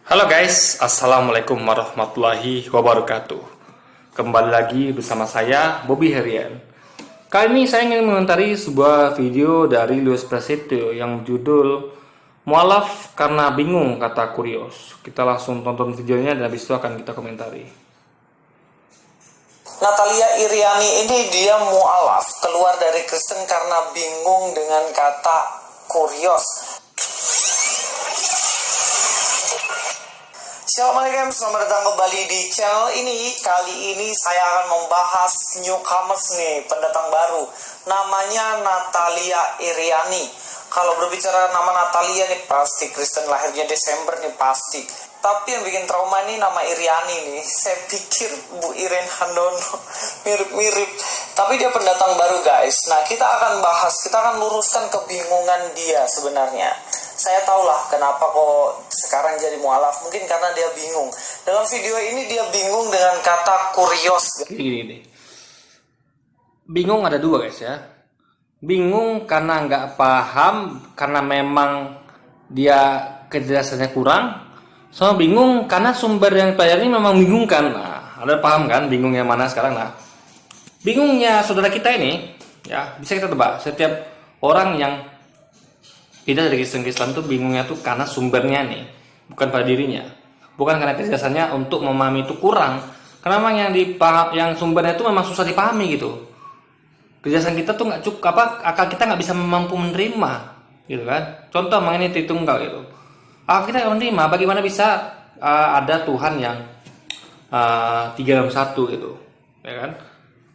Halo guys, Assalamualaikum warahmatullahi wabarakatuh. Kembali lagi bersama saya, Bobby Herian. Kali ini saya ingin mengomentari sebuah video dari Luis Prasetyo yang judul Mualaf karena bingung kata Kurios. Kita langsung tonton videonya dan habis itu akan kita komentari. Natalia Iriani ini dia mualaf, keluar dari Kristen karena bingung dengan kata kurios. Assalamualaikum, selamat datang kembali di channel ini. Kali ini saya akan membahas newcomers nih, pendatang baru. Namanya Natalia Iriani. Kalau berbicara nama Natalia nih pasti Kristen, lahirnya Desember nih pasti. Tapi yang bikin trauma nih nama Iriani nih. Saya pikir Bu Irene Handono mirip-mirip. Tapi dia pendatang baru guys. Nah kita akan bahas, kita akan luruskan kebingungan dia sebenarnya. Saya tahulah kenapa kok sekarang jadi mualaf. Mungkin karena dia bingung. Dalam video ini dia bingung dengan kata kurios. Gini. Bingung ada dua guys ya. Bingung karena nggak paham, karena memang dia kejelasannya kurang. Sama bingung karena sumber yang pelajari memang membingungkan. Nah, ada paham kan bingung yang mana sekarang? Nah, bingungnya saudara kita ini, ya bisa kita tebak. Setiap orang yang tidak dari Kristen itu bingungnya tuh karena sumbernya nih, bukan pada dirinya, bukan karena kejelasannya untuk memahami itu kurang. Karena memang yang sumbernya itu memang susah dipahami gitu. Kejelasan kita tuh nggak cukup, akal kita nggak bisa mampu menerima, gitu kan? Contoh mengenai Tritunggal gitu. Kita nggak menerima bagaimana bisa ada Tuhan yang tiga dalam satu gitu, ya kan?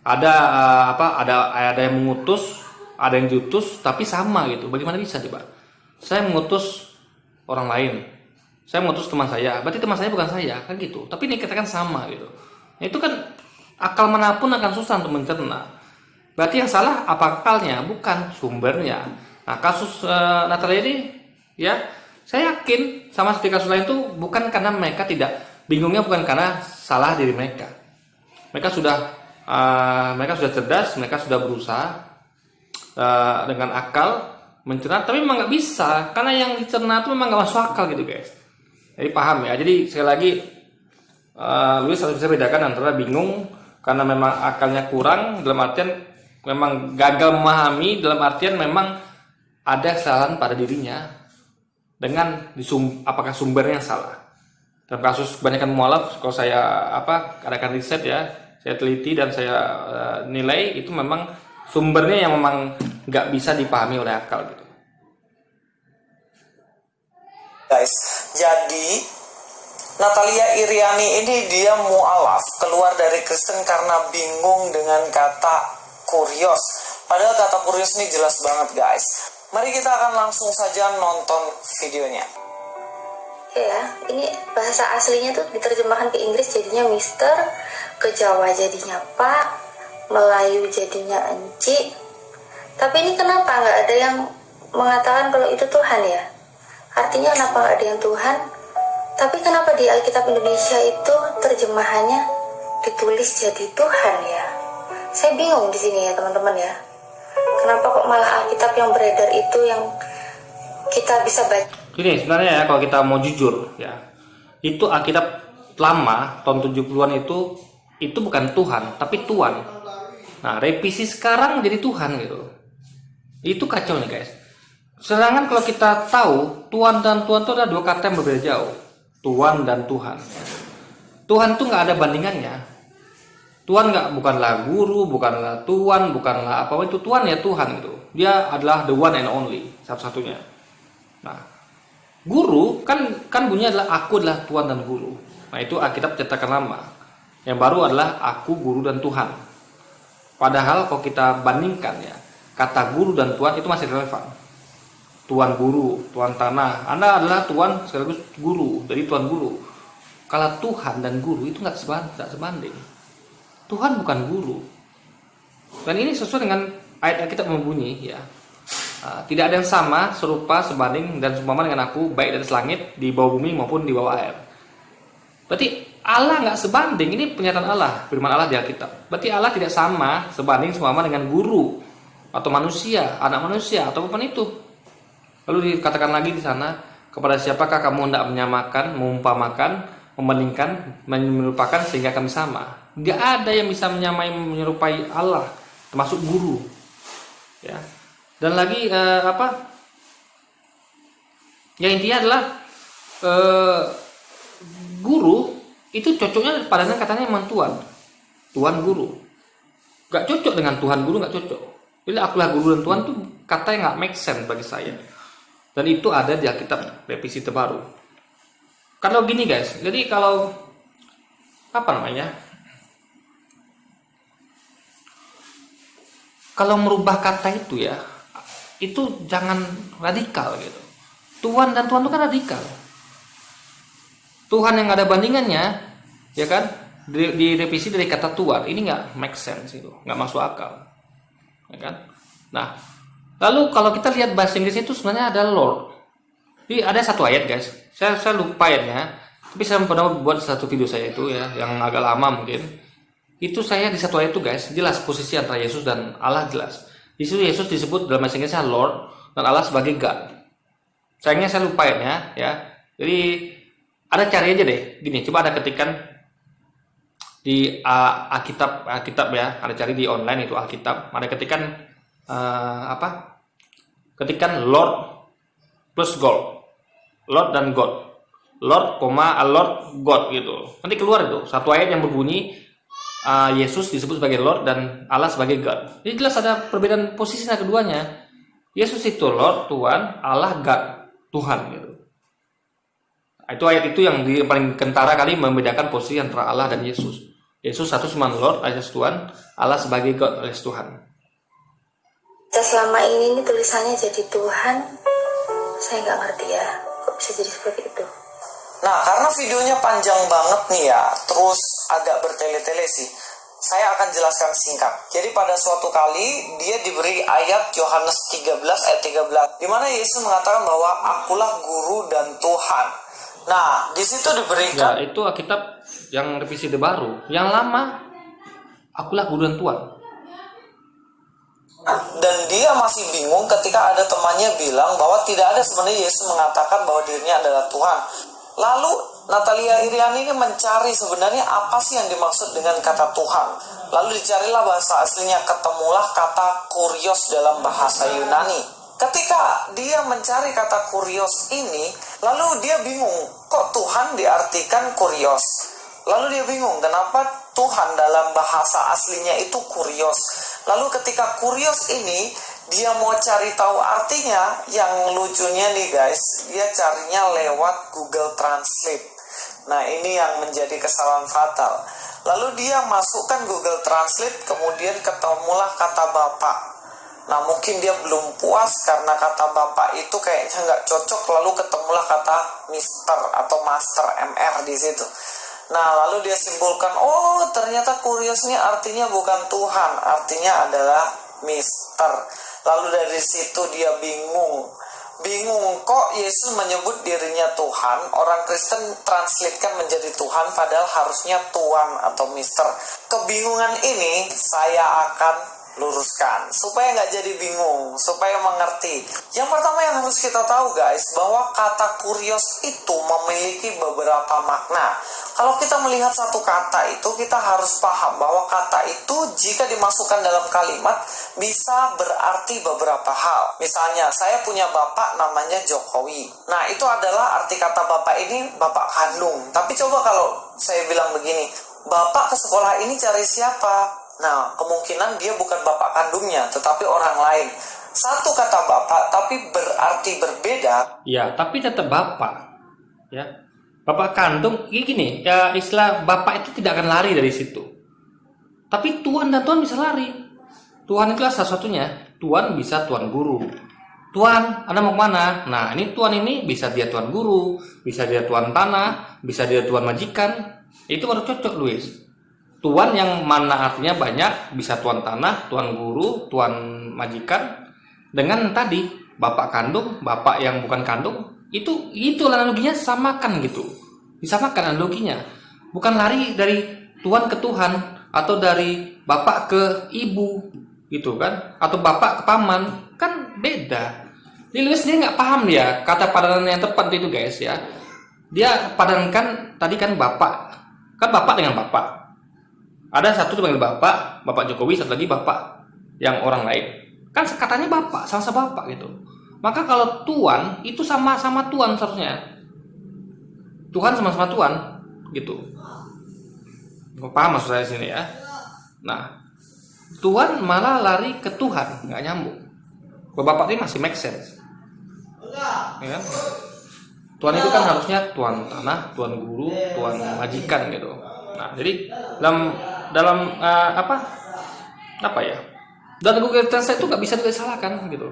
Ada yang mengutus, ada yang diutus, tapi sama gitu. Bagaimana bisa coba? Saya mengutus orang lain, saya mengutus teman saya, berarti teman saya bukan saya, kan gitu. Tapi ini kita kan sama gitu. Nah, itu kan akal manapun akan susah untuk mencerna. Berarti yang salah apa akalnya, bukan sumbernya. Nah kasus Natalia ini, ya saya yakin sama seperti kasus lain itu bukan karena mereka tidak bingungnya, bukan karena salah diri mereka. Mereka sudah cerdas, mereka sudah berusaha dengan akal mencerna, tapi memang nggak bisa karena yang dicerna itu memang nggak masuk akal gitu guys. Jadi paham ya. Jadi sekali lagi Luis harus bisa bedakan antara bingung karena memang akalnya kurang, dalam artian memang gagal memahami, dalam artian memang ada kesalahan pada dirinya dengan apakah sumbernya salah. Dalam kasus kebanyakan mualaf, kalau saya adakan riset ya, saya teliti dan saya nilai itu memang sumbernya yang memang nggak bisa dipahami oleh akal gitu. Guys, jadi Natalia Iriani ini dia mualaf, keluar dari Kristen karena bingung dengan kata kurios. Padahal kata kurios ini jelas banget guys. Mari kita akan langsung saja nonton videonya. Ya, ini bahasa aslinya tuh diterjemahkan ke Inggris jadinya Mister, ke Jawa jadinya Pak, Melayu jadinya Enci. Tapi ini kenapa nggak ada yang mengatakan kalau itu Tuhan ya? Artinya kenapa nggak ada yang Tuhan? Tapi kenapa di Alkitab Indonesia itu terjemahannya ditulis jadi Tuhan ya? Saya bingung di sini ya teman-teman ya. Kenapa kok malah Alkitab yang beredar itu yang kita bisa baca? Gini sebenarnya ya, kalau kita mau jujur ya, itu Alkitab lama tahun 70-an itu bukan Tuhan tapi Tuan. Nah revisi sekarang jadi Tuhan gitu. Itu kacau nih guys. Sedangkan kalau kita tahu Tuan dan Tuhan itu ada dua kata yang berbeda jauh. Tuan dan Tuhan. Tuhan itu nggak ada bandingannya. Tuhan bukanlah guru, bukanlah Tuan, bukanlah apa itu. Tuhan ya Tuhan gitu. Dia adalah the one and only, satu-satunya. Nah, guru kan bunyinya adalah aku adalah Tuhan dan guru. Nah, itu Alkitab cetakan lama. Yang baru adalah aku, guru dan Tuhan. Padahal kalau kita bandingkan ya, kata guru dan Tuhan itu masih relevan. Tuan guru, Tuan tanah. Anda adalah Tuan sekaligus guru, jadi Tuan guru. Kalau Tuhan dan guru itu nggak sebanding. Tuhan bukan guru. Dan ini sesuai dengan ayat Alkitab membunyi ya. Tidak ada yang sama, serupa, sebanding dan seumpama dengan aku, baik dari langit, di bawah bumi maupun di bawah air. Berarti Allah nggak sebanding. Ini pernyataan Allah, firman Allah di Alkitab. Berarti Allah tidak sama, sebanding, seumpama dengan guru atau manusia, anak manusia atau apapun itu. Lalu dikatakan lagi di sana, kepada siapakah kamu hendak menyamakan, mengumpamakan, membandingkan, menyerupakan sehingga kami sama? Nggak ada yang bisa menyamai, menyerupai Allah, termasuk guru. Ya. Dan lagi ya intinya adalah guru itu cocoknya padanya katanya memang Tuhan guru. Gak cocok dengan Tuhan guru, gak cocok. Jadi akulah guru dan Tuhan tuh kata yang gak make sense bagi saya. Dan itu ada di Alkitab revisi terbaru. Kalau gini guys, jadi kalau kalau merubah kata itu ya, itu jangan radikal gitu. Tuhan dan Tuhan itu kan radikal. Tuhan yang ada bandingannya, ya kan? Direvisi dari kata Tuhan, ini nggak make sense itu, nggak masuk akal, ya kan? Nah, lalu kalau kita lihat bahasa Inggris itu sebenarnya ada Lord. Jadi ada satu ayat guys, saya lupa ayatnya, tapi saya pernah buat satu video saya itu ya, yang agak lama mungkin. Itu saya di satu ayat itu guys, jelas posisi antara Yesus dan Allah jelas. Di situ Yesus disebut dalam bahasa Inggrisnya Lord dan Allah sebagai God. Sayangnya saya lupa ya. Jadi ada cari aja deh, gini, coba ada ketikan di Alkitab ya, ada cari di online itu Alkitab, ada ketikan ketikan Lord plus God, Lord dan God, Lord, Lord, God gitu, nanti keluar itu satu ayat yang berbunyi Yesus disebut sebagai Lord dan Allah sebagai God. Jadi jelas ada perbedaan posisi keduanya. Yesus itu Lord, Tuhan, Allah God, Tuhan gitu. Itu ayat itu yang paling kentara kali membedakan posisi antara Allah dan Yesus. Yesus satu cuma Lord alias Tuhan, Allah sebagai God alias Tuhan. Selama ini tulisannya jadi Tuhan, saya nggak ngerti ya, kok bisa jadi seperti itu. Nah, karena videonya panjang banget nih ya, terus agak bertele-tele sih, saya akan jelaskan singkat. Jadi pada suatu kali dia diberi ayat Yohanes 13 ayat 13, di mana Yesus mengatakan bahwa akulah guru dan Tuhan. Nah, di situ diberikan. Ya, itu Alkitab yang revisi terbaru. Yang lama, akulah guru dan Tuhan. Dan dia masih bingung ketika ada temannya bilang bahwa tidak ada sebenarnya Yesus mengatakan bahwa dirinya adalah Tuhan. Lalu Natalia Iriani ini mencari sebenarnya apa sih yang dimaksud dengan kata Tuhan. Lalu dicarilah bahasa aslinya, ketemulah kata kurios dalam bahasa Yunani. Ketika dia mencari kata kurios ini, lalu dia bingung, kok Tuhan diartikan kurios? Lalu dia bingung, kenapa Tuhan dalam bahasa aslinya itu kurios? Lalu ketika kurios ini, dia mau cari tahu artinya, yang lucunya nih guys, dia carinya lewat Google Translate. Nah, ini yang menjadi kesalahan fatal. Lalu dia masukkan Google Translate, kemudian ketemulah kata Bapak. Nah, mungkin dia belum puas karena kata Bapak itu kayaknya nggak cocok, lalu ketemulah kata Mister atau Master MR di situ. Nah, lalu dia simpulkan, oh ternyata kurios ini artinya bukan Tuhan, artinya adalah Mister. Lalu dari situ dia bingung kok Yesus menyebut dirinya Tuhan, orang Kristen translatekan menjadi Tuhan padahal harusnya Tuan atau Mister. Kebingungan ini saya akan luruskan supaya nggak jadi bingung, supaya mengerti. Yang pertama yang harus kita tahu guys, bahwa kata kurios itu memiliki beberapa makna. Kalau kita melihat satu kata itu, kita harus paham bahwa kata itu jika dimasukkan dalam kalimat bisa berarti beberapa hal. Misalnya, saya punya bapak namanya Jokowi. Nah, itu adalah arti kata bapak ini bapak kandung. Tapi coba kalau saya bilang begini, bapak ke sekolah ini cari siapa? Nah, kemungkinan dia bukan bapak kandungnya, tetapi orang lain. Satu kata bapak, tapi berarti berbeda. Ya, tapi tetap bapak. Ya, bapak kandung. Gini, ya istilah bapak itu tidak akan lari dari situ. Tapi Tuhan dan Tuhan bisa lari. Tuhan itulah salah satunya. Tuhan bisa Tuhan guru. Tuhan, Anda mau kemana? Nah, ini Tuhan ini bisa dia Tuhan guru, bisa dia Tuhan tanah, bisa dia Tuhan majikan. Itu baru cocok, Luis. Tuan yang mana artinya banyak, bisa tuan tanah, tuan guru, tuan majikan. Dengan tadi bapak kandung, bapak yang bukan kandung, itu analoginya samakan gitu. Disamakan analoginya. Bukan lari dari tuan ke Tuhan atau dari bapak ke ibu gitu kan, atau bapak ke paman, kan beda. Ini Lewis dia nggak paham dia kata padanan yang tepat itu guys ya. Dia padankan tadi kan bapak, kan bapak dengan bapak. Ada satu dipanggil bapak Jokowi, satu lagi bapak yang orang lain. Kan katanya bapak, sama-sama bapak gitu. Maka kalau Tuhan itu sama-sama Tuhan seharusnya. Tuhan sama-sama Tuhan gitu. Paham maksud saya sini ya. Nah, Tuhan malah lari ke Tuhan, nggak nyambung. Kalau bapak ini masih make sense. Ya kan? Tuhan itu kan harusnya Tuhan tanah, Tuhan guru, Tuhan majikan gitu. Nah, jadi dalam apa ya? Dan Google Translate itu nggak bisa disalahkan gitu.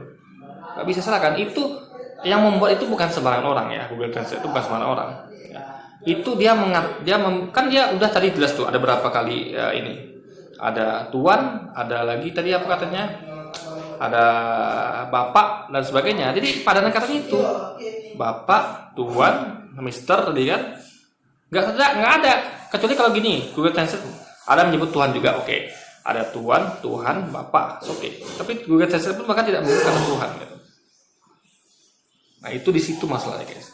Nggak bisa salahkan. Itu yang membuat itu bukan sembarang orang ya. Google Translate itu bukan sembarang orang. Ya. Itu kan dia udah tadi jelas tuh ada berapa kali ini. Ada Tuhan, ada lagi tadi apa katanya? Ada Bapak dan sebagainya. Jadi padanan katanya itu Bapak, Tuhan, Mister tadi kan nggak ada kecuali kalau gini Google Translate ada menyebut Tuhan juga oke. Ada Tuhan, Bapak oke. Tapi Google Translate pun bahkan tidak menggunakan Tuhan gitu. Nah itu di situ masalahnya guys.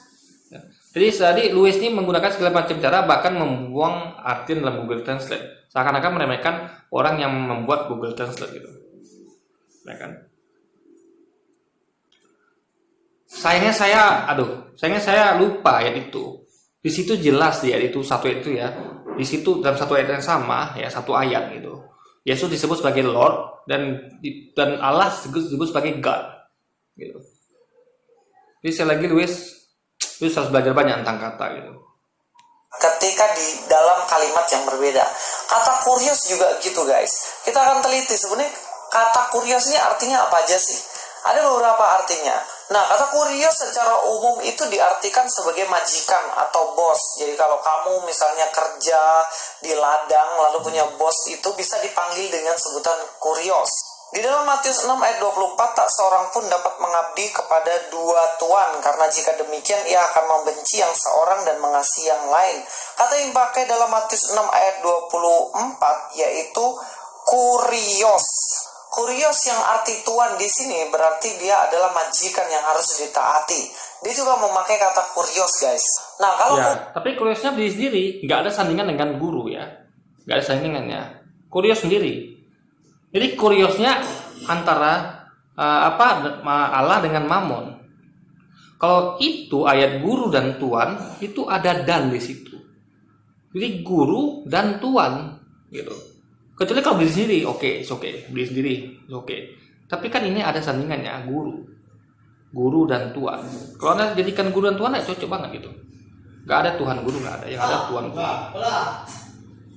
Ya. Jadi tadi Lewis ini menggunakan segala macam cara bahkan membuang arti dalam Google Translate seakan-akan meremehkan orang yang membuat Google Translate gitu. Ya kan? Sayangnya saya lupa ayat itu. Di situ jelas di ayat itu satu ayat itu ya. Di situ dalam satu ayat yang sama ya satu ayat gitu. Yesus disebut sebagai Lord dan Allah disebut sebagai God. Gitu. Jadi sekali lagi Lewis harus belajar banyak tentang kata gitu. Ketika di dalam kalimat yang berbeda. Kata kurios juga gitu guys. Kita akan teliti sebenarnya kata kurios ini artinya apa aja sih? Ada beberapa artinya. Nah, kata kurios secara umum itu diartikan sebagai majikan atau bos. Jadi kalau kamu misalnya kerja di ladang lalu punya bos itu bisa dipanggil dengan sebutan kurios. Di dalam Matius 6 ayat 24, tak seorang pun dapat mengabdi kepada dua tuan, karena jika demikian ia akan membenci yang seorang dan mengasihi yang lain. Kata yang dipakai dalam Matius 6 ayat 24 yaitu kurios. Kurios yang arti tuan di sini berarti dia adalah majikan yang harus ditaati. Dia juga memakai kata kurios guys. Nah kalau tapi kuriosnya diri sendiri, nggak ada sandingan dengan guru ya, nggak ada sandingannya. Kurios sendiri. Jadi kuriosnya antara Allah dengan Mammon. Kalau itu ayat guru dan tuan itu ada dan di situ. Jadi guru dan tuan gitu. Kecuali kalau diri sendiri, oke, diri sendiri, oke. Tapi kan ini ada sandingannya guru dan tuan. Kalau anda jadikan guru dan tuan, ya cocok banget gitu. Gak ada Tuhan guru, gak ada, yang ada Tuhan guru.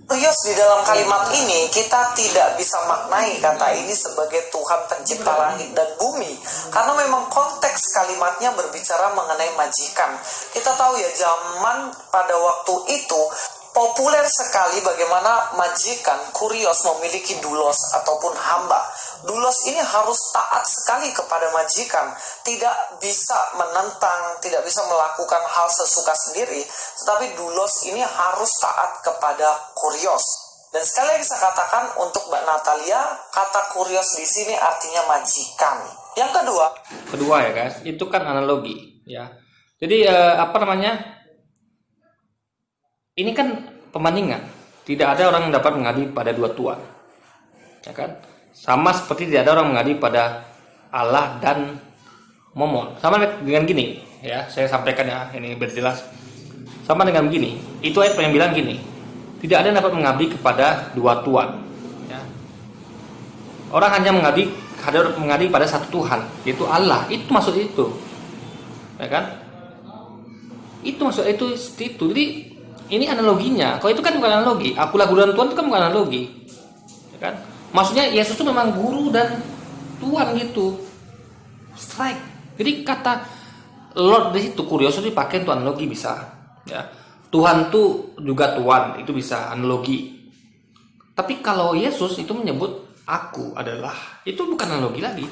Kurios di dalam kalimat ini kita tidak bisa maknai kata ini sebagai Tuhan pencipta langit dan bumi, karena memang konteks kalimatnya berbicara mengenai majikan. Kita tahu ya zaman pada waktu itu populer sekali bagaimana majikan kurios memiliki dulos ataupun hamba. Dulos ini harus taat sekali kepada majikan, tidak bisa menentang, tidak bisa melakukan hal sesuka sendiri, tetapi dulos ini harus taat kepada kurios. Dan sekali lagi saya katakan untuk Mbak Natalia, kata kurios di sini artinya majikan. Yang kedua ya guys, itu kan analogi ya. Jadi ini kan pembandingan. Tidak ada orang yang dapat mengabdi pada dua tuan. Ya kan? Sama seperti tidak ada orang mengabdi pada Allah dan Mammon. Sama dengan gini, ya, saya sampaikan ya, ini berjelas. Sama dengan begini. Itu ayat yang bilang gini. Tidak ada yang dapat mengabdi kepada dua tuan. Ya. Orang hanya mengabdi pada satu Tuhan, yaitu Allah. Itu maksud itu. Ya kan? Itu maksud itu. Jadi ini analoginya. Kalau itu kan bukan analogi. Akulah guru dan Tuhan itu kan bukan analogi. Ya kan? Maksudnya Yesus itu memang guru dan Tuhan gitu. Strike. Jadi kata Lord di situ kurios itu dipakai untuk analogi bisa. Ya. Tuhan itu juga Tuhan, itu bisa analogi. Tapi kalau Yesus itu menyebut aku adalah, itu bukan analogi lagi.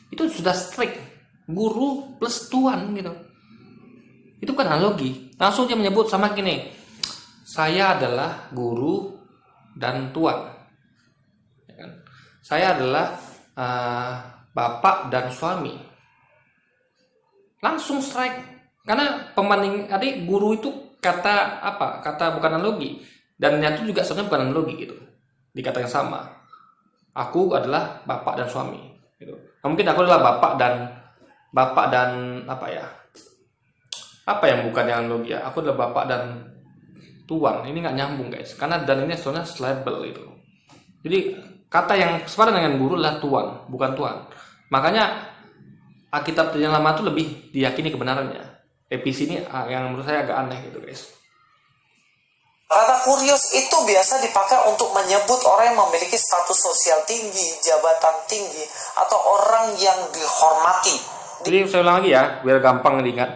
Itu sudah strike. Guru plus Tuhan gitu. Itu bukan analogi. Langsung dia menyebut sama gini. Saya adalah guru dan tuan. Ya kan? Saya adalah bapak dan suami. langsung strike. Karena pembanding tadi guru itu kata apa? Kata bukan analogi, dan nyatu juga sebenarnya bukan analogi gitu. Di kata yang sama. Aku adalah bapak dan suami. Gitu. Nah, mungkin aku adalah bapak dan apa ya? Apa yang bukan yang analogi ya? Aku adalah bapak dan tuan. Ini nggak nyambung guys. Karena dan ini sebenarnya label gitu. Jadi kata yang sepadan dengan guru adalah tuan, bukan tuan. Makanya Alkitab yang lama itu lebih diyakini kebenarannya. Revisi ini yang menurut saya agak aneh gitu guys. Kata kurios itu biasa dipakai untuk menyebut orang yang memiliki status sosial tinggi, jabatan tinggi, atau orang yang dihormati. Jadi saya ulang lagi ya, biar gampang diingat.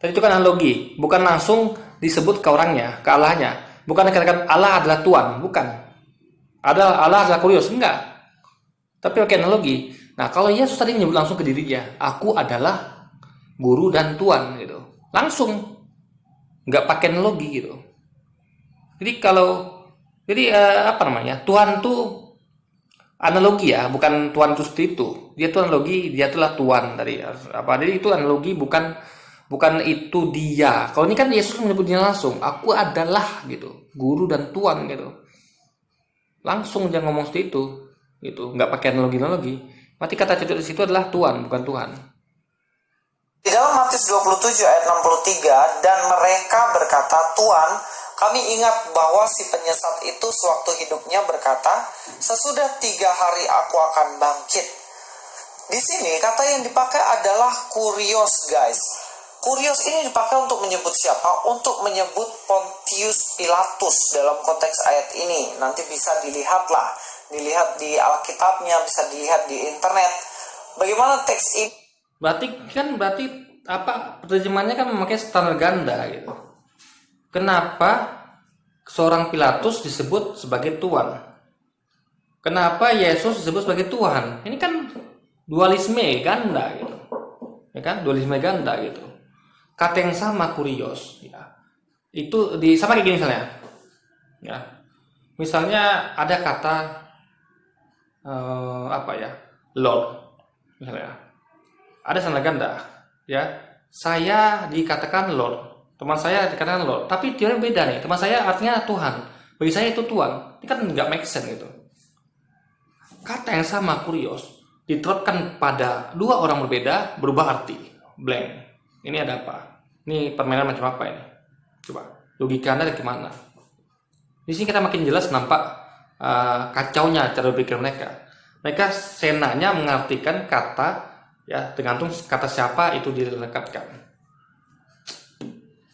Tadi itu kan analogi, bukan langsung disebut ke orangnya, ke Allahnya. Bukan dikatakan Allah adalah Tuhan, bukan. Allah adalah kurios, enggak. Tapi pakai analogi. Nah, kalau Yesus tadi menyebut langsung ke dirinya, aku adalah guru dan tuan gitu. Langsung. Enggak pakai analogi gitu. Jadi apa namanya? Tuhan tuh analogi ya, bukan Tuhan itu seperti itu. Dia tuh analogi, dia itulah Tuhan dari apa? Jadi itu analogi bukan itu dia. Kalau ini kan Yesus menyebutnya langsung, aku adalah gitu, guru dan tuan gitu. Langsung jangan ngomong seperti itu, gitu. Nggak pakai analogi. Berarti kata cocok di situ adalah Tuhan, bukan Tuhan. Di dalam Matius 27 ayat 63, dan mereka berkata, Tuhan, kami ingat bahwa si penyesat itu sewaktu hidupnya berkata, sesudah 3 hari aku akan bangkit. Di sini kata yang dipakai adalah kurios guys. Kurios ini dipakai untuk menyebut siapa? Untuk menyebut Pontius Pilatus dalam konteks ayat ini. Nanti bisa dilihat di Alkitabnya, bisa dilihat di internet. Bagaimana teks ini? Berarti apa terjemahannya kan memakai standar ganda gitu. Kenapa seorang Pilatus disebut sebagai tuan? Kenapa Yesus disebut sebagai Tuhan? Ini kan dualisme ganda gitu. Ya kan? Dualisme ganda gitu. Kata yang sama kurios ya. Itu sama kayak gini misalnya. Ya. Misalnya ada kata Lord misalnya. Ada standar ganda ya. Saya dikatakan Lord, teman saya dikatakan Lord, tapi dia beda nih. Teman saya artinya Tuhan, bagi saya itu Tuhan. Ini kan nggak make sense gitu. Kata yang sama kurios diterapkan pada dua orang berbeda, berubah arti. Blank. Ini ada apa? Ini permainan macam apa ini? Coba logika Anda dari kemana? Di sini kita makin jelas nampak kacaunya cara berpikir mereka. Mereka senanya mengartikan kata ya tergantung kata siapa itu dilekatkan.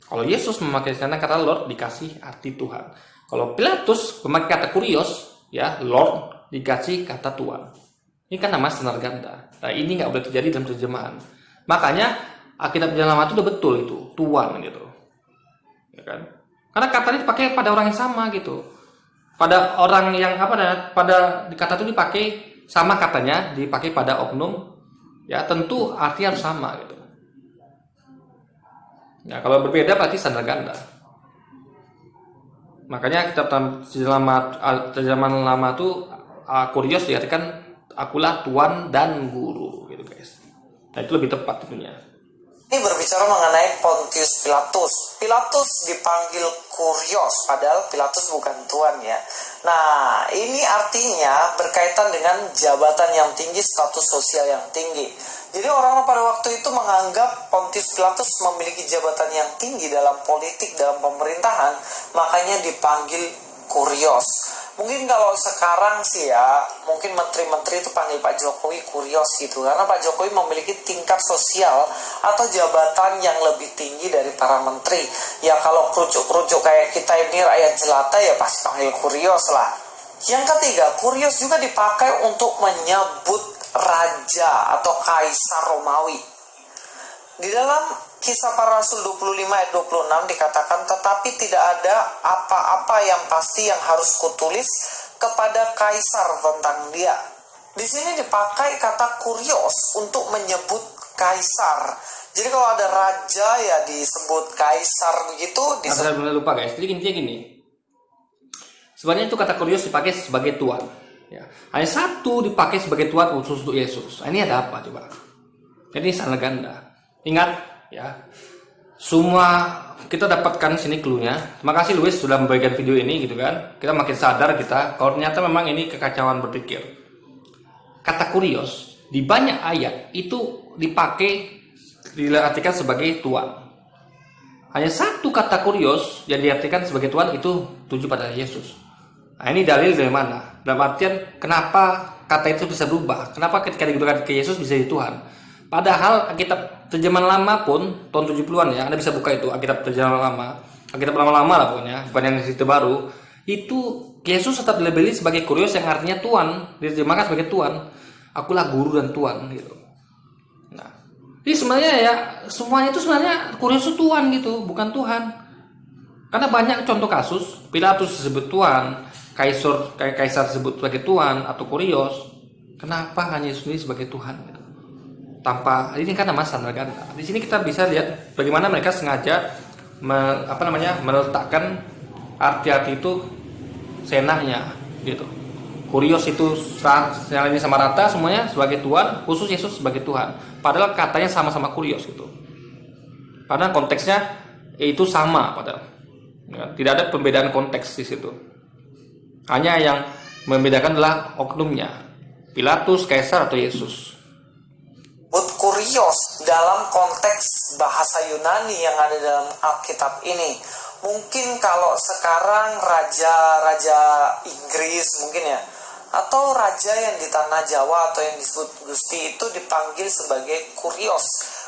Kalau Yesus memakai kata Lord dikasih arti Tuhan. Kalau Pilatus memakai kata kurios ya Lord dikasih kata Tuhan. Ini kan nama standar ganda. Nah ini nggak boleh terjadi dalam terjemahan. Makanya Alkitab yang lama itu udah betul itu Tuhan gitu. Ya kan? Karena kata ini dipakai pada orang yang sama gitu. Pada orang yang pada kata itu dipakai sama katanya dipakai pada oknum. Ya tentu arti harus sama gitu. Ya kalau berbeda berarti standar ganda. Makanya kitab terjemahan lama itu kurios diartikan akulah tuan dan guru gitu guys. Nah itu lebih tepat tentunya. Ini berbicara mengenai Pontius Pilatus. Pilatus dipanggil kurios, padahal Pilatus bukan tuan ya. Nah, ini artinya berkaitan dengan jabatan yang tinggi, status sosial yang tinggi. Jadi orang-orang pada waktu itu menganggap Pontius Pilatus memiliki jabatan yang tinggi dalam politik, dalam pemerintahan, makanya dipanggil kurios. Mungkin kalau sekarang sih ya, mungkin menteri-menteri itu panggil Pak Jokowi kurios gitu. Karena Pak Jokowi memiliki tingkat sosial atau jabatan yang lebih tinggi dari para menteri. Ya kalau kerucuk-kerucuk kayak kita ini rakyat jelata ya pasti panggil kurios lah. Yang ketiga, kurios juga dipakai untuk menyebut raja atau kaisar Romawi. Di dalam Kisah Para Rasul 25 ayat 26 dikatakan, tetapi tidak ada apa-apa yang pasti yang harus kutulis kepada kaisar tentang dia. Di sini dipakai kata kurios untuk menyebut kaisar. Jadi kalau ada raja ya disebut kaisar begitu. Saya benar lupa guys. Jadi intinya gini. Sebenarnya itu kata kurios dipakai sebagai tuan. Ya. Hanya satu dipakai sebagai tuan khusus untuk Yesus. Ini ada apa coba? Jadi salah ganda. Ingat ya, semua kita dapatkan sini clue-nya. Terima kasih Luis sudah membagikan video ini gitu kan. Kita makin sadar kita kalau ternyata memang ini kekacauan berpikir. Kata kurios di banyak ayat itu dipakai diartikan sebagai Tuhan. Hanya satu kata kurios yang diartikan sebagai Tuhan itu tuju pada Yesus. Nah, ini dalil dari mana? Dalam artian kenapa kata itu bisa berubah? Kenapa ketika digunakan ke Yesus bisa jadi Tuhan? Padahal Alkitab terjemahan lama pun tahun 70-an ya, Anda bisa buka itu Alkitab terjemahan lama. Alkitab lama-lama lah pokoknya, bukan yang situ baru. Itu Yesus tetap dilabeli sebagai kurios yang artinya Tuhan, diterjemahkan sebagai Tuhan. Akulah guru dan Tuhan gitu. Nah, jadi sebenarnya ya semuanya itu sebenarnya kurios itu Tuhan gitu, bukan Tuhan. Karena banyak contoh kasus Pilatus disebut Tuhan, kaisar disebut sebagai Tuhan atau kurios. Kenapa hanya Yesus sendiri sebagai Tuhan gitu? Tanpa ini kan nama standar. Di sini kita bisa lihat bagaimana mereka sengaja meletakkan arti-arti itu senahnya gitu. Kurios itu ini sama rata semuanya sebagai Tuhan, khusus Yesus sebagai Tuhan. Padahal katanya sama-sama kurios gitu. Karena konteksnya itu sama padahal. Ya, tidak ada perbedaan konteks di situ. Hanya yang membedakan adalah oknumnya. Pilatus, kaisar atau Yesus. Kurios dalam konteks bahasa Yunani yang ada dalam Alkitab ini. Mungkin kalau sekarang raja Inggris mungkin ya, atau raja yang di tanah Jawa atau yang disebut Gusti itu dipanggil sebagai kurios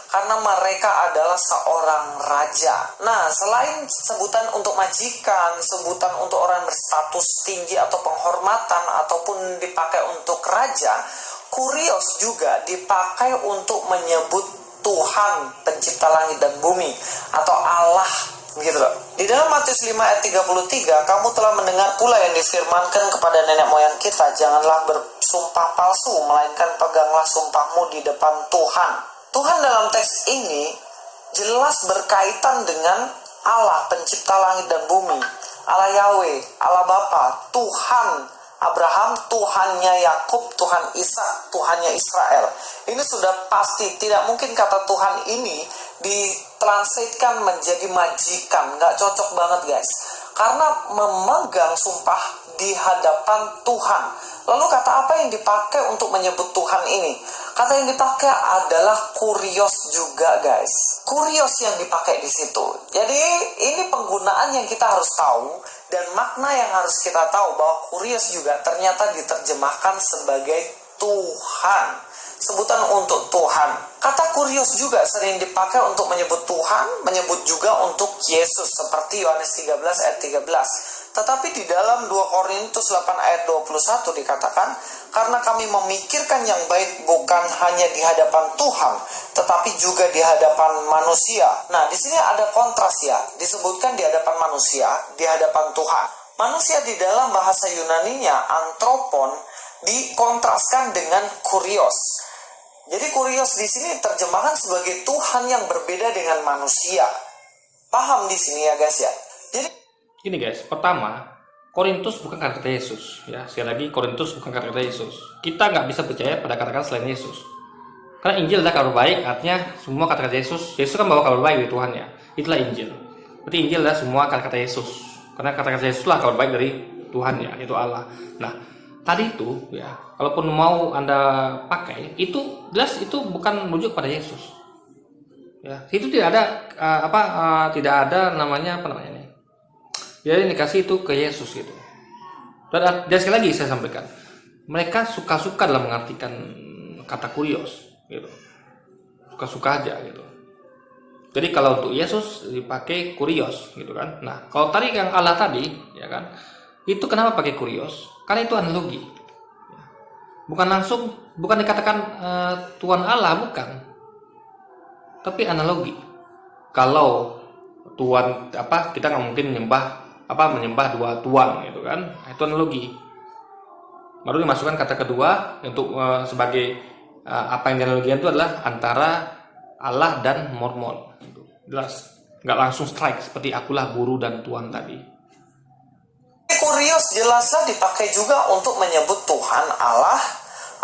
karena mereka adalah seorang raja. Nah, selain sebutan untuk majikan, sebutan untuk orang berstatus tinggi atau penghormatan ataupun dipakai untuk raja, kurios juga dipakai untuk menyebut Tuhan pencipta langit dan bumi atau Allah gitu loh. Di dalam Matius 5 ayat 33, kamu telah mendengar pula yang difirmankan kepada nenek moyang kita, janganlah bersumpah palsu, melainkan peganglah sumpahmu di depan Tuhan. Tuhan dalam teks ini jelas berkaitan dengan Allah pencipta langit dan bumi, Allah Yahweh, Allah Bapa, Tuhan Abraham, Tuhannya Yakub, Tuhan Ishak, Tuhannya Israel. Ini sudah pasti, tidak mungkin kata Tuhan ini ditranslatekan menjadi majikan. Nggak cocok banget guys. Karena memegang sumpah di hadapan Tuhan. Lalu kata apa yang dipakai untuk menyebut Tuhan ini? Kata yang dipakai adalah kurios juga guys. Kurios yang dipakai di situ. Jadi ini penggunaan yang kita harus tahu. Dan makna yang harus kita tahu bahwa kurios juga ternyata diterjemahkan sebagai Tuhan. Sebutan untuk Tuhan. Kata kurios juga sering dipakai untuk menyebut Tuhan, menyebut juga untuk Yesus. Seperti Yohanes 13 ayat 13. Tetapi di dalam 2 Korintus 8 ayat 21 dikatakan, karena kami memikirkan yang baik bukan hanya di hadapan Tuhan, tetapi juga di hadapan manusia. Nah, di sini ada kontras ya, disebutkan di hadapan manusia, di hadapan Tuhan. Manusia di dalam bahasa Yunaninya, antropon, dikontraskan dengan kurios. Jadi kurios di sini terjemahan sebagai Tuhan yang berbeda dengan manusia. Paham di sini ya guys ya? Jadi ini guys, pertama, Korintus bukan kata-kata Yesus. Ya, sekali lagi Korintus bukan kata-kata Yesus. Kita nggak bisa percaya pada kata-kata selain Yesus. Karena Injil adalah kabar baik, artinya semua kata-kata Yesus. Yesus kan bawa kabar baik dari Tuhan ya. Itulah Injil. Berarti Injil adalah semua kata-kata Yesus. Karena kata-kata Yesus lah kabar baik dari Tuhan ya, itu Allah. Nah, tadi itu ya, kalaupun mau Anda pakai, itu jelas itu bukan merujuk pada Yesus. Ya, itu tidak ada tidak ada namanya ini. Jadi dikasih itu ke Yesus gitu. Dan sekali lagi saya sampaikan, mereka suka-suka dalam mengartikan kata kurios gitu. Suka-suka aja gitu. Jadi kalau untuk Yesus dipakai kurios gitu kan. Nah, kalau tadi yang Allah tadi ya kan, itu kenapa pakai kurios? Karena itu analogi. Bukan dikatakan Tuhan Allah, bukan. Tapi analogi. Kalau Tuhan kita nggak mungkin menyembah dua tuan gitu kan. Itu analogi. Baru dimasukkan kata kedua untuk sebagai apa yang dianalogikan itu adalah antara Allah dan Mormon. Jelas, nggak langsung strike seperti akulah guru dan tuan tadi. kurios jelaslah dipakai juga untuk menyebut Tuhan Allah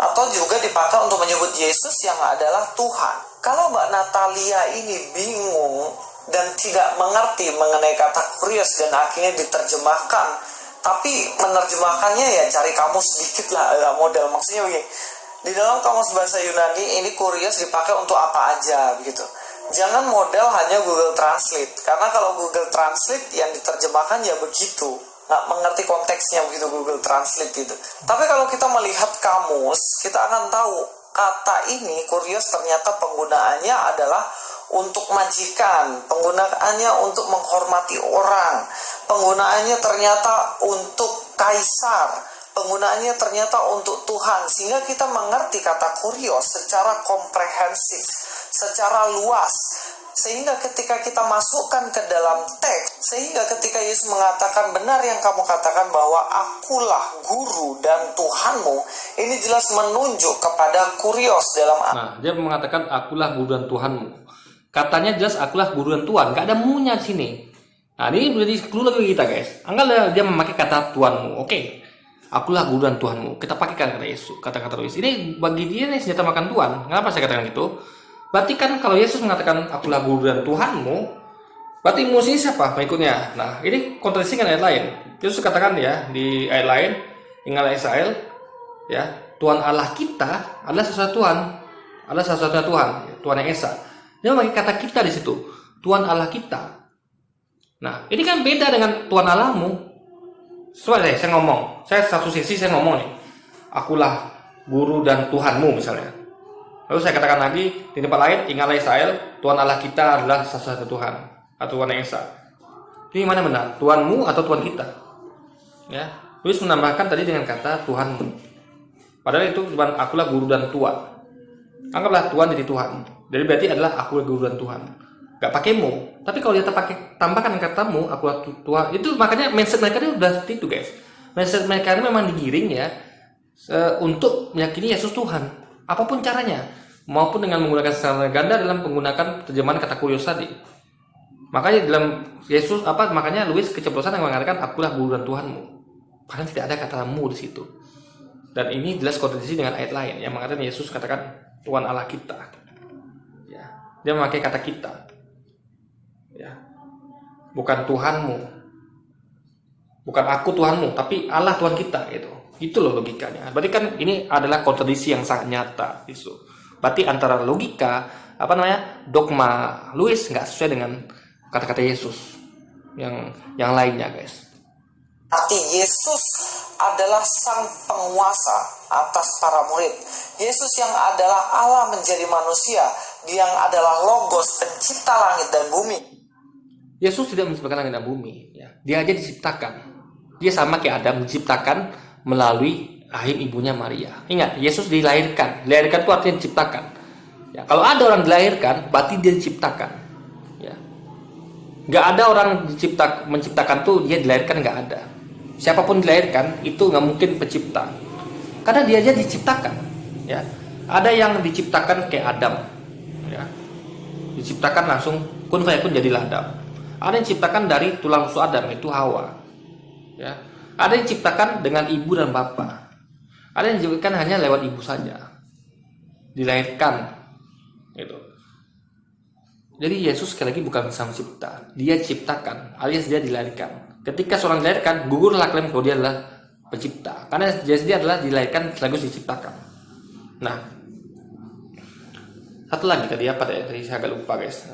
atau juga dipakai untuk menyebut Yesus yang adalah Tuhan. Kalau Mbak Natalia ini bingung dan tidak mengerti mengenai kata kurios dan akhirnya diterjemahkan, tapi menerjemahkannya ya cari kamus sedikit lah model. Maksudnya begini, di dalam kamus bahasa Yunani ini kurios dipakai untuk apa aja begitu. Jangan model hanya Google Translate, karena kalau Google Translate yang diterjemahkan ya begitu, nggak mengerti konteksnya begitu Google Translate itu. Tapi kalau kita melihat kamus, kita akan tahu kata ini kurios ternyata penggunaannya adalah untuk majikan, penggunaannya untuk menghormati orang, penggunaannya ternyata untuk kaisar, penggunaannya ternyata untuk Tuhan. Sehingga kita mengerti kata kurios secara komprehensif, secara luas. Sehingga ketika kita masukkan ke dalam teks, sehingga ketika Yesus mengatakan benar yang kamu katakan bahwa akulah guru dan Tuhanmu, ini jelas menunjuk kepada kurios dalam. Nah, dia mengatakan akulah guru dan Tuhanmu. Katanya jelas akulah guru dan Tuhan, nggak ada munya di sini. Nah, ini menjadi clue lagi kita, guys. Anggaplah dia memakai kata Tuhanmu. Oke. Akulah guru dan Tuhanmu. Kita pakai kata Yesus, kata-kata Yesus. Ini bagi dia nih senjata makan Tuhan. Kenapa saya katakan gitu? Berarti kan kalau Yesus mengatakan akulah guru dan Tuhanmu, berarti musuhnya siapa pengikutnya? Nah, ini kontradiksi dengan ayat lain. Yesus katakan ya di ayat lain, ingatlah Israel, ya Tuhan Allah kita adalah satu Tuhan, adalah satu-satunya Tuhan, Tuhan yang esa. Dia memakai kata kita di situ, Tuhan Allah kita. Nah, ini kan beda dengan Tuhan Allahmu. Soalnya saya ngomong, saya satu sisi saya ngomong nih, akulah guru dan Tuhanmu misalnya. Lalu saya katakan lagi di tempat lain, ingatlah Israel, Tuhan Allah kita adalah satu-satunya Tuhan atau Tuhan yang esa. Ini mana benar? Tuhanmu atau Tuhan kita? Ya, Luis menambahkan tadi dengan kata Tuhanmu. Padahal itu bukan akulah guru dan Tuhan. Anggaplah Tuhan jadi Tuhan. Jadi berarti adalah akulah guru dan Tuhan. Gak pakai mu. Tapi kalau dia tambahkan katamu, akulah Tuhan. Itu makanya mindset mereka itu udah seperti itu, guys. Mindset mereka ini memang digiring ya untuk meyakini Yesus Tuhan. Apapun caranya. Maupun dengan menggunakan secara ganda dalam menggunakan terjemahan kata kurios tadi. Makanya dalam Yesus makanya Luis keceplosan yang mengatakan akulah guru dan Tuhanmu. Padahal tidak ada kata mu di situ. Dan ini jelas kontradiksi dengan ayat lain yang mengatakan Yesus katakan Tuhan Allah kita. Ya, dia memakai kata kita. Ya. Bukan Tuhanmu. Bukan aku Tuhanmu, tapi Allah Tuhan kita gitu. Itu loh logikanya. Berarti kan ini adalah kontradiksi yang sangat nyata gitu. Berarti antara logika dogma Luis nggak sesuai dengan kata-kata Yesus yang lainnya, guys. Arti Yesus adalah sang penguasa atas para murid. Yesus yang adalah Allah menjadi manusia, dia yang adalah Logos pencipta langit dan bumi. Yesus tidak menciptakan langit dan bumi, ya. Dia aja diciptakan. Dia sama kayak Adam diciptakan melalui rahim ibunya Maria. Ingat, Yesus dilahirkan. Dilahirkan itu artinya diciptakan. Ya, kalau ada orang dilahirkan, berarti dia diciptakan. Ya. Gak ada orang menciptakan tuh dia dilahirkan, gak ada. Siapapun dilahirkan itu nggak mungkin pencipta. Karena dia aja diciptakan. Ya. Ada yang diciptakan kayak Adam. Ya. Diciptakan langsung kun fayakun jadilah Adam. Ada yang diciptakan dari tulang rusuk Adam, itu Hawa. Ya. Ada yang diciptakan dengan ibu dan bapak. Ada yang diciptakan hanya lewat ibu saja. Dilahirkan. Gitu. Jadi Yesus sekali lagi bukan sang pencipta. Dia ciptakan, alias dia dilahirkan. Ketika seorang dilahirkan, gugurlah klaim kalau dia adalah pencipta. Karena dia adalah dilahirkan sekaligus diciptakan. Nah, satu lagi tadi apa tadi saya agak lupa, guys.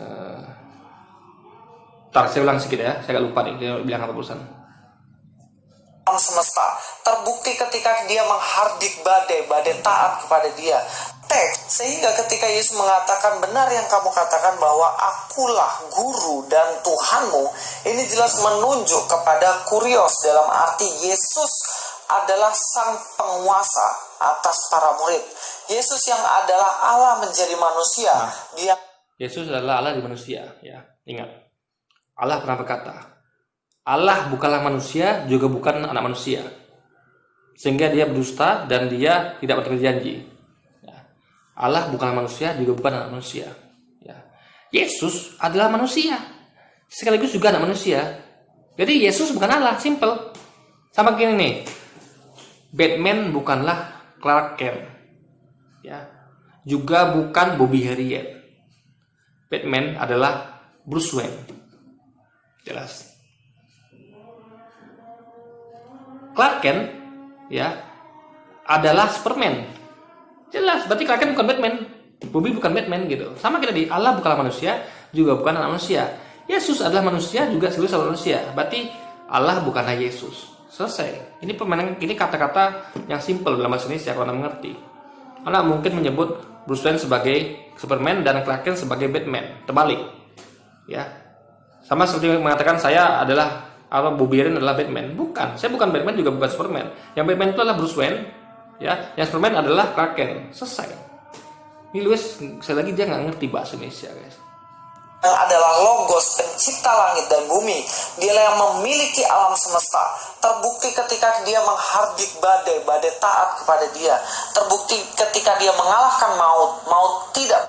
Saya ulang sedikit ya, saya agak lupa nih dia bilang apa perusahaan. Semesta terbukti ketika dia menghardik badai taat kepada dia. Teks sehingga ketika Yesus mengatakan benar yang kamu katakan bahwa akulah guru dan Tuhanmu, ini jelas menunjuk kepada kurios dalam arti Yesus adalah sang penguasa atas para murid. Yesus yang adalah Allah menjadi manusia. Dia Yesus adalah Allah di manusia, ya. Ingat. Allah pernah berkata, Allah bukanlah manusia, juga bukan anak manusia. Sehingga dia berdusta dan dia tidak bertepati janji. Ya. Allah bukanlah manusia, juga bukan anak manusia. Ya. Yesus adalah manusia, sekaligus juga anak manusia. Jadi Yesus bukan Allah, simple. Sama gini nih, Batman bukanlah Clark Kent. Ya. Juga bukan Bobby Harriet. Batman adalah Bruce Wayne. Jelas. Clark Kent ya adalah Superman. Jelas, berarti Clark Kent bukan Batman. Bobby bukan Batman gitu. Sama kita di Allah bukanlah manusia, juga bukan anak manusia. Yesus adalah manusia juga sekaligus manusia. Berarti Allah bukanlah Yesus. Selesai. Ini permainan, ini kata-kata yang simpel dalam bahasa Indonesia kalau Anda mengerti. Anda mungkin menyebut Bruce Wayne sebagai Superman dan Clark Kent sebagai Batman. Terbalik. Ya. Sama seperti mengatakan saya adalah Bobby Ryan adalah Batman. Bukan. Saya bukan Batman juga bukan Superman. Yang Batman itu adalah Bruce Wayne. Ya. Yang Superman adalah Clark Kent. Selesai. Ini Lewis sekali lagi dia nggak ngerti bahasa Indonesia, guys. Yang adalah Logos, pencipta langit dan bumi. Dialah yang memiliki alam semesta. Terbukti ketika dia menghardik badai, badai taat kepada dia. Terbukti ketika dia mengalahkan maut, maut tidak.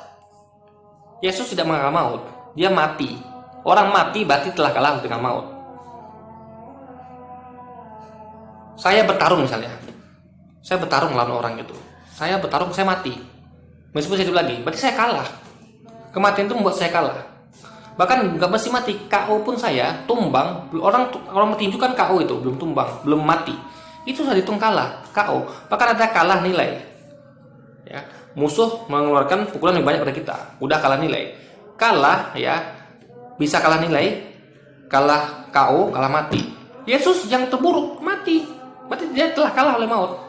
Yesus tidak mengalahkan maut, dia mati. Orang mati berarti telah kalah dengan maut. Saya bertarung misalnya, saya bertarung melawan orang itu. Saya bertarung, saya mati. Meskipun saya hidup lagi, berarti saya kalah. Kematian itu membuat saya kalah. Bahkan nggak mesti mati, KO pun saya tumbang. Orang tinju kan KO itu belum tumbang, belum mati. Itu sudah dihitung kalah, KO. Bahkan ada kalah nilai. Ya, musuh mengeluarkan pukulan lebih banyak pada kita, udah kalah nilai. Kalah ya, bisa kalah nilai, kalah KO, kalah mati. Yesus yang terburuk mati, berarti dia telah kalah oleh maut.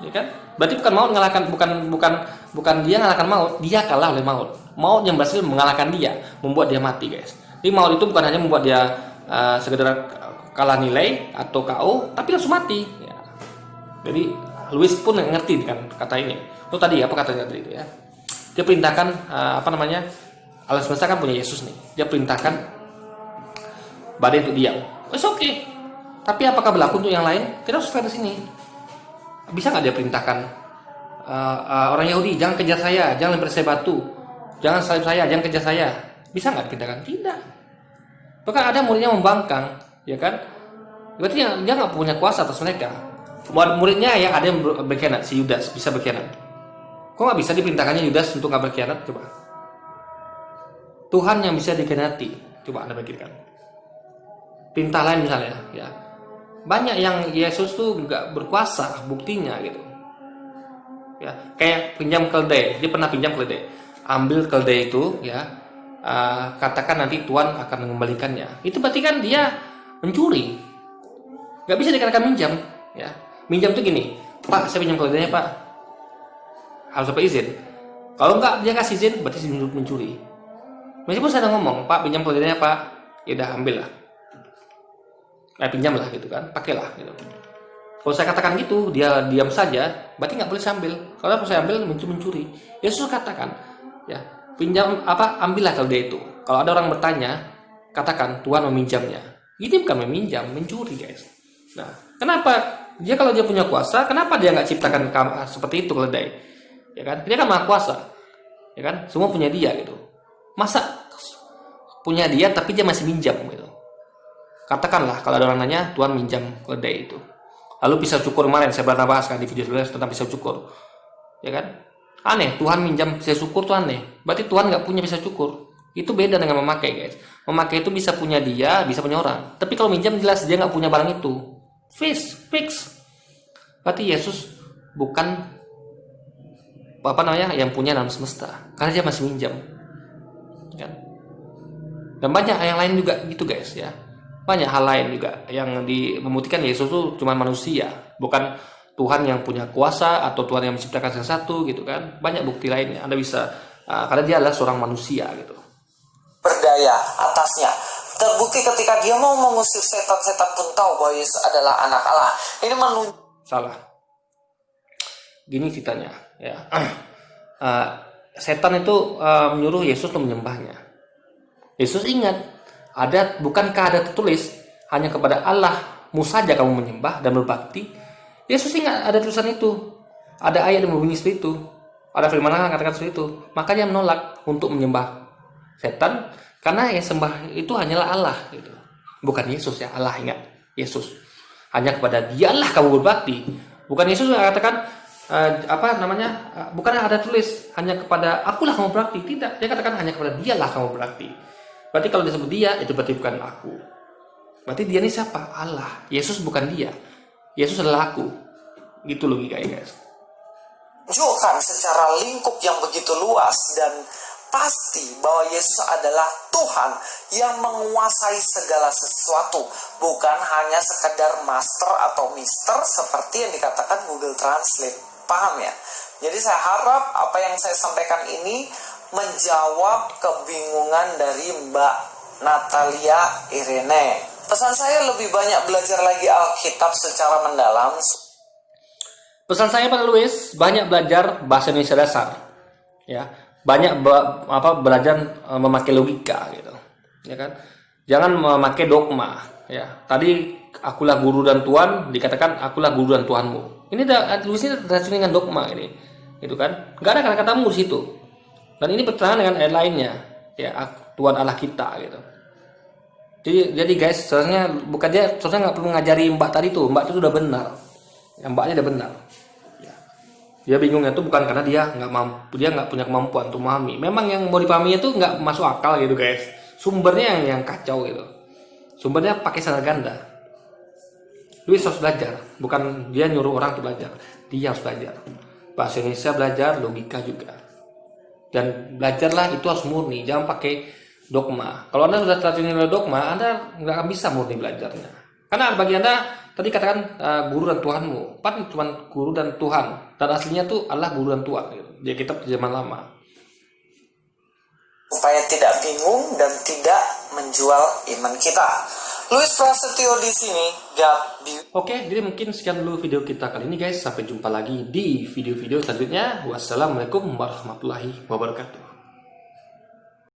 Ya kan? Berarti bukan maut mengalahkan, bukan dia mengalahkan maut, dia kalah oleh maut. Maut yang berhasil mengalahkan dia, membuat dia mati, guys. Jadi maut itu bukan hanya membuat dia sekedar kalah nilai atau KO, tapi langsung mati. Ya. Jadi Louis pun ngerti dengan kata ini. Itu tadi apa katanya tadi itu ya? Dia perintahkan alam semesta kan punya Yesus nih. Dia perintahkan badai untuk diam. Oke. Tapi apakah berlaku untuk yang lain? Kita harus fair di sini. Bisa nggak dia perintahkan orang Yahudi jangan kejar saya, jangan lempar saya batu, jangan salib saya, jangan kejar saya? Bisa nggak dipindahkan? Tidak. Bahkan ada muridnya membangkang, ya kan? Berarti dia nggak punya kuasa atas mereka. Muridnya yang ada yang berkhianat, si Yudas bisa berkhianat. Kok nggak bisa diperintahkannya Yudas untuk nggak berkhianat? Coba. Tuhan yang bisa dikhianati. Coba Anda pikirkan. Perintah lain misalnya, ya. Banyak yang Yesus tuh nggak berkuasa, buktinya gitu. Ya, kayak pinjam keledai, dia pernah pinjam keledai. Ambil keledai itu, ya, katakan nanti Tuhan akan mengembalikannya. Itu berarti kan dia mencuri. Nggak bisa dikatakan minjam, ya. Minjam tuh gini, Pak, saya pinjam keledainya Pak. Harus apa izin? Kalau nggak dia kasih izin, berarti mencuri. Meskipun saya udah ngomong, Pak, pinjam keledainya Pak, ya udah ambil lah. Pinjam lah gitu kan, pakailah gitu. Kalau saya katakan gitu, dia diam saja, berarti nggak boleh saya ambil. Kalau saya ambil mencuri. Yesus katakan, ya pinjam ambillah keledai itu. Kalau ada orang bertanya, katakan Tuhan meminjamnya. Ini bukan meminjam, mencuri guys. Nah, kenapa dia kalau dia punya kuasa, kenapa dia nggak ciptakan seperti itu keledai? Ya kan, dia kan maha kuasa, ya kan, semua punya dia gitu. Masa punya dia tapi dia masih minjam gitu? Katakanlah kalau ada orang nanya, Tuhan minjam keledai itu. Lalu pisau cukur kemarin saya pernah bahas kan di video sebelumnya tentang pisau cukur, ya kan? Aneh, Tuhan minjam pisau cukur tuh aneh. Berarti Tuhan nggak punya pisau cukur. Itu beda dengan memakai guys. Memakai itu bisa punya dia, bisa punya orang. Tapi kalau minjam jelas dia nggak punya barang itu. Fix. Berarti Yesus bukan yang punya alam semesta, karena dia masih minjam, kan? Dan banyak yang lain juga gitu guys ya. Banyak hal lain juga yang membuktikan Yesus itu cuma manusia, bukan Tuhan yang punya kuasa atau Tuhan yang menciptakan sesuatu gitu kan. Banyak bukti lainnya. Anda bisa karena dia adalah seorang manusia gitu. Berdaya atasnya. Terbukti ketika dia mau mengusir setan pun tahu bahwa Yesus adalah anak Allah. Ini menunjukkan Salah. Gini ceritanya ya. Setan itu menyuruh Yesus untuk menyembahnya. Yesus ingat, bukankah ada tertulis hanya kepada Allahmu saja kamu menyembah dan berbakti? Yesus ingat ada tulisan itu, ada ayat yang berbunyi seperti itu, ada firman Allah yang katakan seperti itu. Makanya menolak untuk menyembah setan karena yang sembah itu hanyalah Allah gitu. Bukan Yesus ya, Allah ingat Yesus. Hanya kepada Dialah kamu berbakti. Bukan Yesus yang katakan bukan ada tulis hanya kepada akulah kamu berakti, tidak, dia katakan hanya kepada dialah kamu berakti. Berarti kalau disebut dia itu berarti bukan aku, berarti dia ini siapa? Allah. Yesus bukan dia, Yesus adalah aku, gitu logikanya guys. Tunjukkan secara lingkup yang begitu luas dan pasti bahwa Yesus adalah Tuhan yang menguasai segala sesuatu, bukan hanya sekedar master atau mister seperti yang dikatakan Google Translate. Paham ya? Jadi saya harap apa yang saya sampaikan ini menjawab kebingungan dari Mbak Natalia Irene. Pesan saya lebih banyak belajar lagi Alkitab secara mendalam. Pesan saya pada Luis, banyak belajar bahasa Indonesia dasar, ya, banyak belajar memakai logika, gitu, ya kan? Jangan memakai dogma, ya. Tadi akulah guru dan Tuhan, dikatakan akulah guru dan Tuhanmu. Ini Luis ini teracuni dengan dogma ini, gitu kan? Gak ada kata-katamu di situ. Dan ini bertentangan dengan ayat lainnya, ya, Tuhan Allah kita, gitu. Jadi guys, seharusnya nggak perlu ngajari Mbak tadi tuh, Mbak itu udah benar, ya, Mbaknya udah benar. Dia bingungnya tuh bukan karena dia nggak punya kemampuan untuk memahami. Memang yang mau dipahaminya tuh nggak masuk akal gitu guys. Sumbernya yang kacau gitu. Sumbernya pakai standar ganda. Luis harus belajar, bukan dia nyuruh orang untuk belajar. Dia harus belajar. Bahasa Indonesia belajar, logika juga. Dan belajarlah itu harus murni, jangan pakai dogma. Kalau Anda sudah teracuni oleh dogma, Anda nggak akan bisa murni belajarnya. Karena bagi Anda tadi katakan guru dan Tuhanmu, pan cuma guru dan Tuhan, dan aslinya tuh Allah guru dan Tuhan, gitu. Dia kitab zaman lama. Supaya tidak bingung dan tidak menjual iman kita. Luis Prasetyo di sini, Oke, jadi mungkin sekian dulu video kita kali ini guys. Sampai jumpa lagi di video-video selanjutnya. Wassalamualaikum warahmatullahi wabarakatuh.